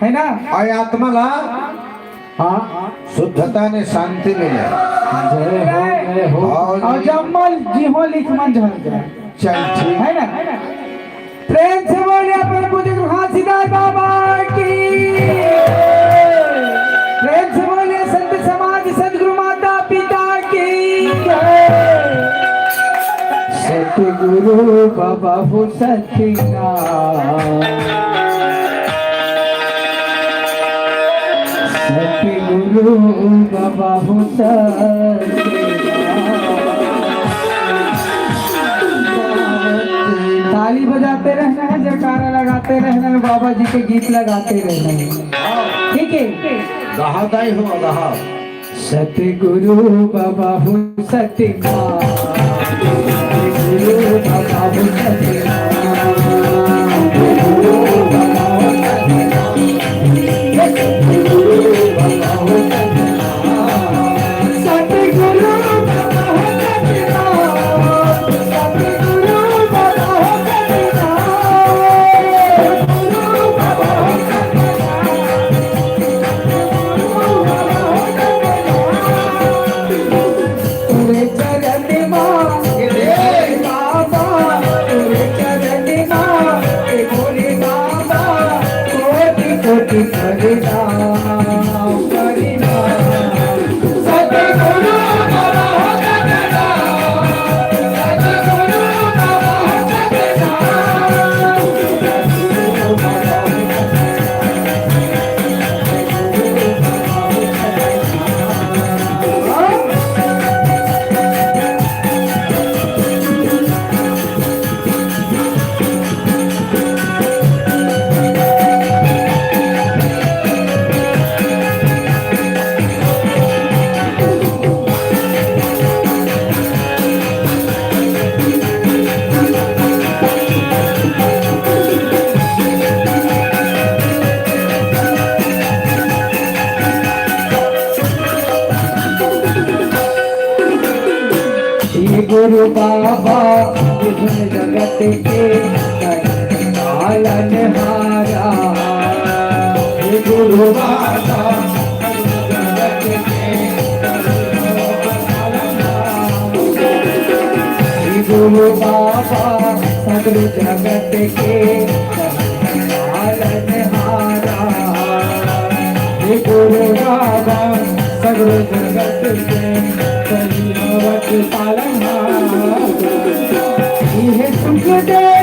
है ना। और आत्माला हाँ शुद्धता ने शांति मिले। जय हो और जम्मल जी हो लिख मन झल जाए। चल ठीक है ना। प्रेम से बोलिए अपने पूज्य घासीदास बाबा की। प्रेम से बोलिए संत समाज सदगुरु माता पिता की। सतगुरु बाबा हो सत्यनारायण। सतगुरु बाबा हो ताली बजाते रहना है, जयकारा लगाते रहना है, बाबा जी के गीत लगाते रहना है। ठीक है गहादाई हो गहा। सतगुरु बाबा हो सत्यनारायण। सतगुरु बाबा हो सत्यनारायण। सतगुरु बाबा हो गुरु बाबा जगत के पालन हारा। गुरु बाबा जगत के गुरु बाबा सगल जगत के पालन हारा। गुरु बाबा सगल जगत के पालन हारा। सुख दे